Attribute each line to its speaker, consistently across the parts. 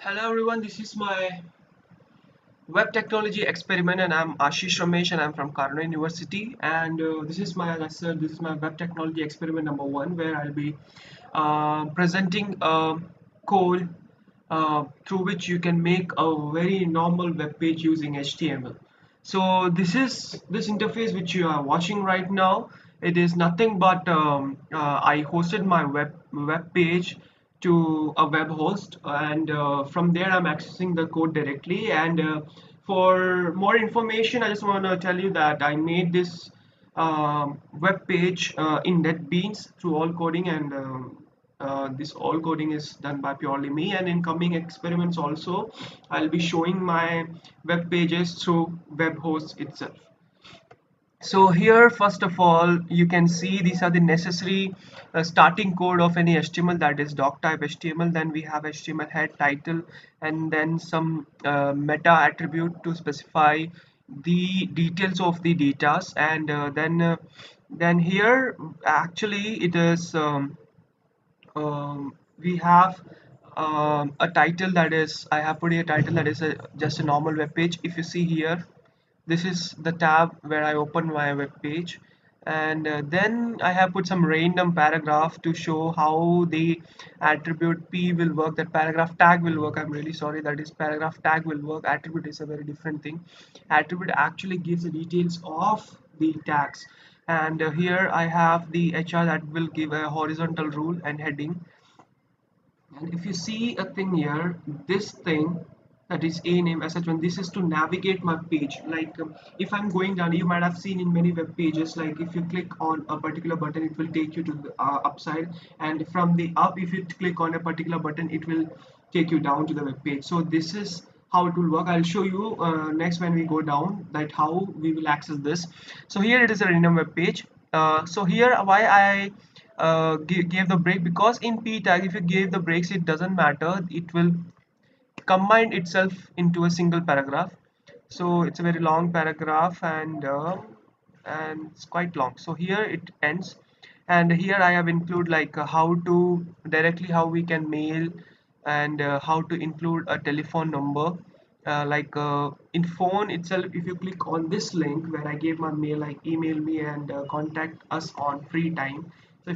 Speaker 1: Hello everyone, this is my web technology experiment and I'm Ashish Ramesh and I'm from Karna University and this is my, as I said, this is my web technology experiment number one where I'll be presenting a code through which you can make a very normal web page using HTML. So this interface which you are watching right now. It is nothing but I hosted my web page to a web host, and from there I'm accessing the code directly. And for more information, I just want to tell you that I made this web page in NetBeans through all coding, and this all coding is done by purely me. And in coming experiments also, I'll be showing my web pages through web host itself. So here, first of all, you can see these are the necessary starting code of any HTML, that is doc type HTML. Then we have HTML head, title, and then some meta attribute to specify the details of the datas. And then here actually it is we have a title, that is I have put here a title that is just a normal web page. If you see here, this is the tab where I open my web page, and then I have put some random paragraph to show how the attribute p will work, that paragraph tag will work. I'm really sorry, that is paragraph tag will work. Attribute is a very different thing. Attribute actually gives the details of the tags. And here I have the HR that will give a horizontal rule and heading. And if you see a thing here, this thing that is a name sh1, this is to navigate my page. Like if I'm going down, you might have seen in many web pages, like if you click on a particular button, it will take you to the upside, and from the up, if you click on a particular button, it will take you down to the web page. So this is how it will work. I'll show you next when we go down, that how we will access this. So here it is a random web page. So here why I gave the break, because in p tag if you give the breaks, it doesn't matter, it will combine itself into a single paragraph. So it's a very long paragraph, and it's quite long. So here it ends, and here I have include like how to directly how we can mail, and how to include a telephone number. In phone itself, if you click on this link where I gave my mail, like email me and contact us on free time. So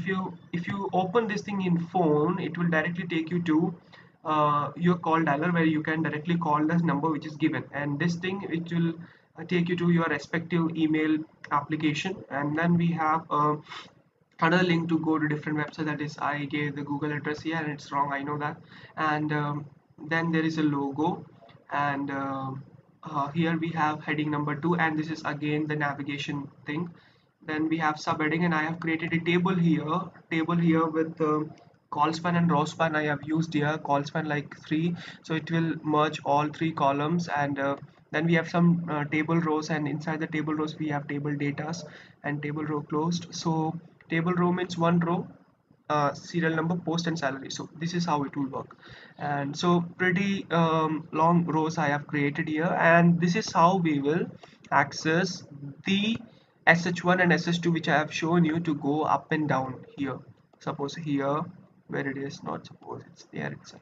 Speaker 1: if you open this thing in phone, it will directly take you to your call dialer, where you can directly call this number which is given, and this thing which will take you to your respective email application. And then we have another link to go to different website, that is I gave the Google address here and it's wrong, I know that. And then there is a logo, and here we have heading number 2, and this is again the navigation thing. Then we have subheading, and I have created a table here with call span and row span. I have used here call span like 3, so it will merge all 3 columns. And then we have some table rows, and inside the table rows we have table datas and table row closed. So table row means one row, serial number, post, and salary. So this is how it will work. And so pretty long rows I have created here, and this is how we will access the sh1 and sh2 which I have shown you to go up and down here. Suppose here, where it is, not suppose, it's there itself,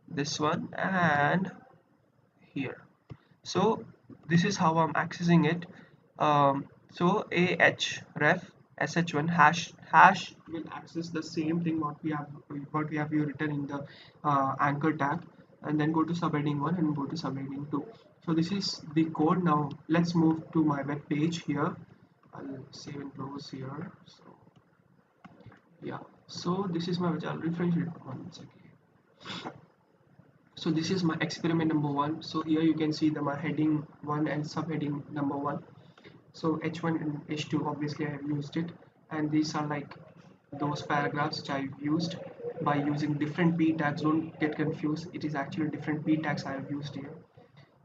Speaker 1: this one, and here. So this is how I'm accessing it. So ahref sh1 hash will access the same thing what we have here written in the anchor tag, and then go to subheading 1 and go to subheading 2. So this is the code. Now let's move to my web page here. I'll save and close here. So yeah, so this is my, which I'll refresh it once again. So this is my experiment number 1. So here you can see the my heading 1 and subheading number 1. So h1 and h2, obviously I have used it, and these are like those paragraphs which I've used by using different p tags. Don't get confused, it is actually different p tags I have used here.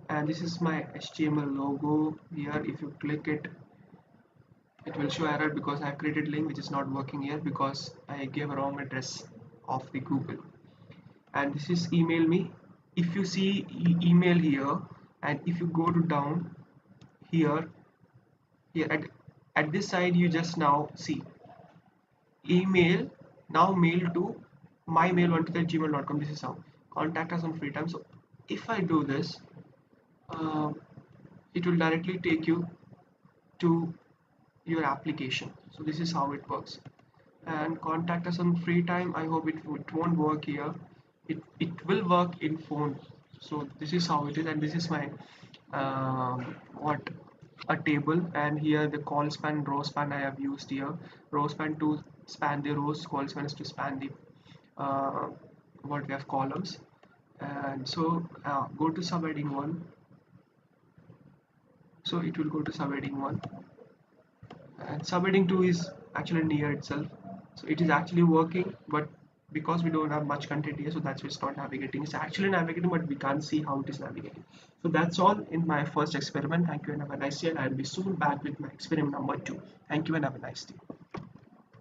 Speaker 1: And this is my HTML logo. Here if you click it, it will show error because I have created link which is not working here because I gave a wrong address of the Google. And this is email me. If you see email here, and if you go to down here, at this side, you just now see email, now mail to mymail123@gmail.com. This is how. contact us on free time. So if I do this, uh, it will directly take you to your application. So this is how it works. And contact us on free time. I hope it won't work here. It will work in phone. So this is how it is, and this is my what a table, and here the call span, row span I have used here. Row span to span the rows, call span is to span the uh, what we have columns. And so go to subheading 1. So it will go to subheading 1, and subheading 2 is actually near itself. So it is actually working, but because we don't have much content here, so that's why it's not navigating. It's actually navigating, but we can't see how it is navigating. So that's all in my first experiment. Thank you and have a nice day, and I'll be soon back with my experiment number 2. Thank you and have a nice day.